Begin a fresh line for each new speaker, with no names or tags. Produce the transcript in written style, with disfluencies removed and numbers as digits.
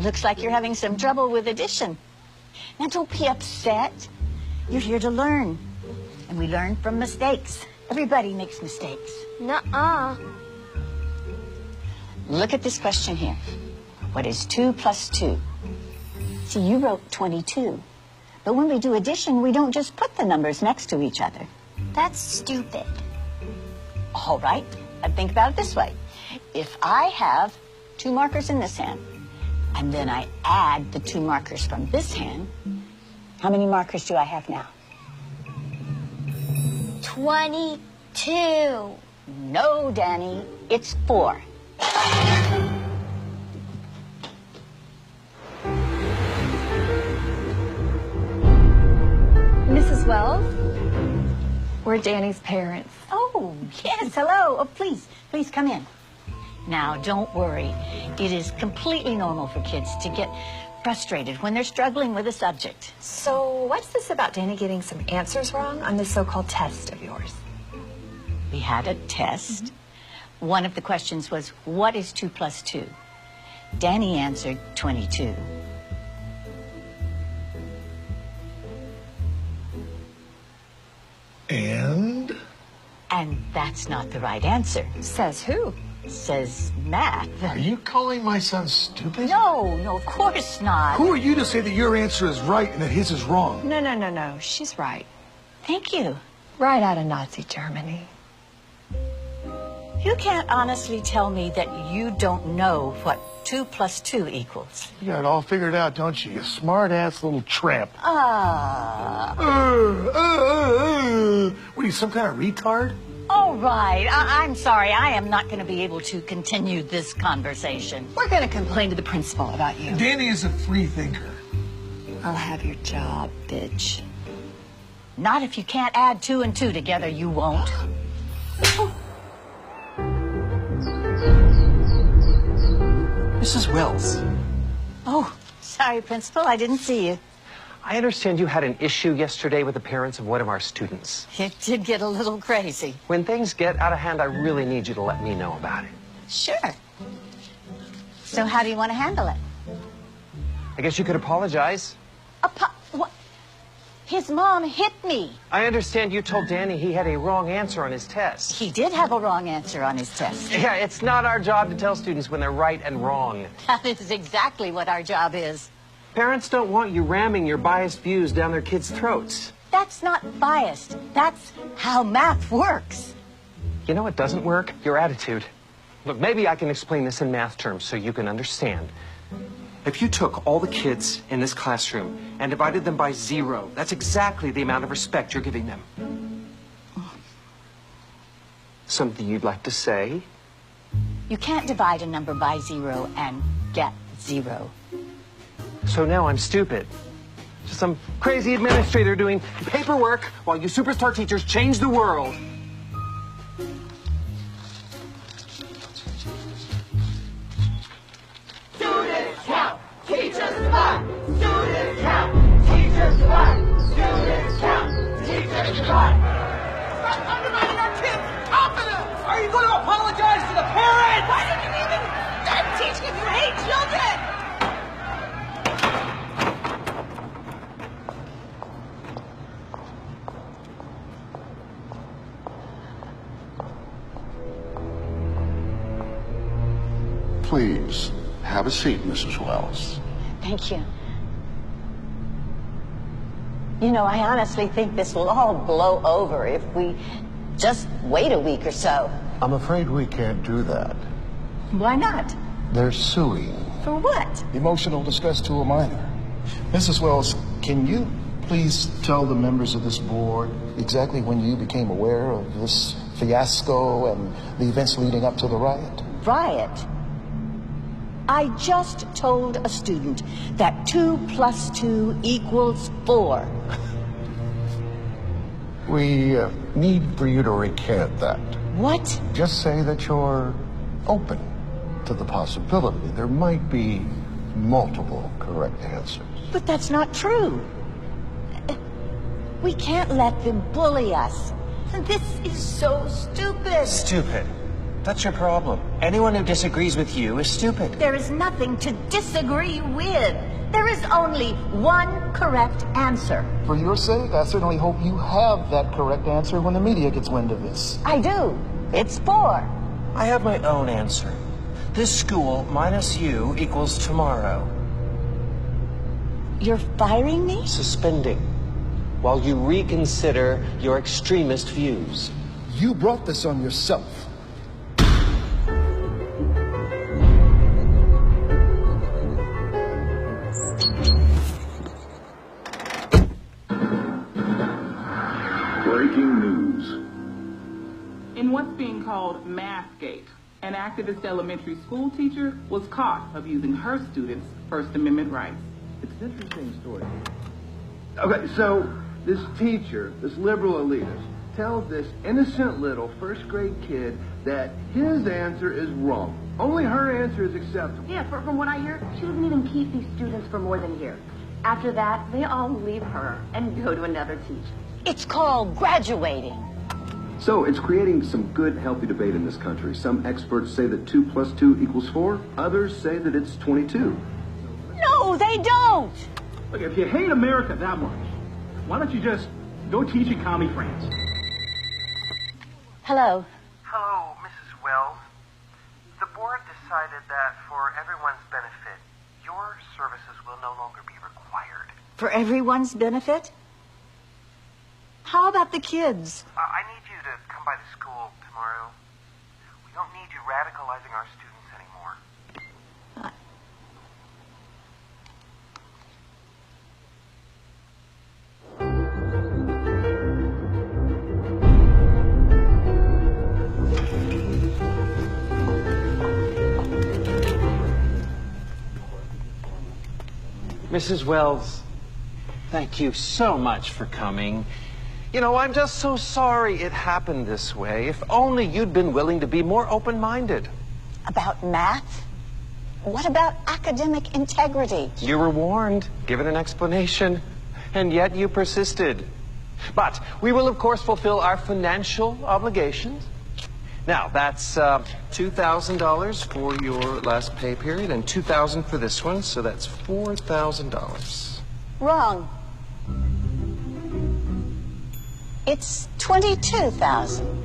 Looks like you're having some trouble with addition. Now, don't be upset. You're here to learn. And we learn from mistakes. Everybody makes mistakes.
Nuh-uh.
Look at this question here. What is 2 plus 2? See, you wrote 22. But when we do addition, we don't just put the numbers next to each other.
That's stupid.
All right. And think about it this way. If I have 2 markers in this hand, and then I add the 2 markers from this hand, how many markers do I have now?
22.
No, Danny, it's 4.
Mrs. Wells, we're Danny's parents.
Oh, yes, hello. Oh, please come in. Now, don't worry. It is completely normal for kids to get frustrated when they're struggling with a subject.
So what's this about Danny getting some answers wrong on this so-called test of yours?
We had a test. One of the questions was, what is 2 plus 2? Danny answered 22.
And?
And that's not the right answer.
Says who?
Says math.
Are you calling my son stupid?
No, of course not.
Who are you to say that your answer is right and that his is wrong?
No. She's right.
Thank you.
Right out of Nazi Germany.
You can't honestly tell me that you don't know what 2 plus 2 equals.
You got it all figured out, don't you? You smart-ass little tramp. What are you, some kind of retard?
All right. I'm sorry. I am not going to be able to continue this conversation.
We're going to complain to the principal about you.
Danny is a free thinker.
I'll have your job, bitch.
Not if you can't add 2 and 2 together, you won't.
Mrs. Wells.
Oh, sorry, Principal. I didn't see you.
I understand you had an issue yesterday with the parents of one of our students.
It did get a little crazy.
When things get out of hand, I really need you to let me know about it.
Sure. So how do you want to handle it?
I guess you could apologize.
What? His mom hit me.
I understand you told Danny he had a wrong answer on his test.
He did have a wrong answer on his test.
Yeah, it's not our job to tell students when they're right and wrong.
That is exactly what our job is.
Parents don't want you ramming your biased views down their kids' throats.
That's not biased. That's how math works.
You know what doesn't work? Your attitude. Look, maybe I can explain this in math terms so you can understand. If you took all the kids in this classroom and divided them by 0, that's exactly the amount of respect you're giving them. Something you'd like to say?
You can't divide a number by 0 and get 0.
So now I'm stupid. Just some crazy administrator doing paperwork while you superstar teachers change the world.
Students count, teachers divide. Students count, teachers divide. Students count, teachers divide. Stop undermining our kids' confidence! Are you going to apologize to the parents? Why did you even teach if you hate children?
Please, have a seat, Mrs. Wells.
Thank you. You know, I honestly think this will all blow over if we just wait a week or so.
I'm afraid we can't do that.
Why not?
They're suing.
For what?
Emotional distress to a minor. Mrs. Wells, can you please tell the members of this board exactly when you became aware of this fiasco and the events leading up to the riot?
Riot? I just told a student that 2 plus 2 equals 4.
We need for you to recant that.
What?
Just say that you're open to the possibility there might be multiple correct answers.
But that's not true. We can't let them bully us. This is so stupid.
Stupid. That's your problem. Anyone who disagrees with you is stupid.
There is nothing to disagree with. There is only one correct answer.
For your sake, I certainly hope you have that correct answer when the media gets wind of this.
I do. It's 4.
I have my own answer. This school minus you equals tomorrow.
You're firing me?
Suspending. While you reconsider your extremist views.
You brought this on yourself.
Breaking news.
In what's being called Mathgate, an activist elementary school teacher was caught abusing her students' First Amendment rights.
It's an interesting story. Okay, so this teacher, this liberal elitist, tells this innocent little first grade kid that his answer is wrong. Only her answer is acceptable.
Yeah, from what I hear, she doesn't even keep these students for more than a year. After that, they all leave her and go to another teacher.
It's called graduating.
So it's creating some good, healthy debate in this country. Some experts say that 2 plus 2 equals 4. Others say that it's 22.
No, they don't.
Look, if you hate America that much, why don't you just go teach in commie France?
Hello.
Hello, Mrs. Wells. The board decided that for everyone's benefit, your services will no longer be required.
For everyone's benefit? How about the kids?
I need you to come by the school tomorrow. We don't need you radicalizing our students anymore.
Mrs. Wells, thank you so much for coming. You know, I'm just so sorry it happened this way. If only you'd been willing to be more open-minded.
About math? What about academic integrity?
You were warned, given an explanation, and yet you persisted. But we will, of course, fulfill our financial obligations. Now, that's $2,000 for your last pay period and $2,000 for this one, so that's $4,000.
Wrong. It's 22,000.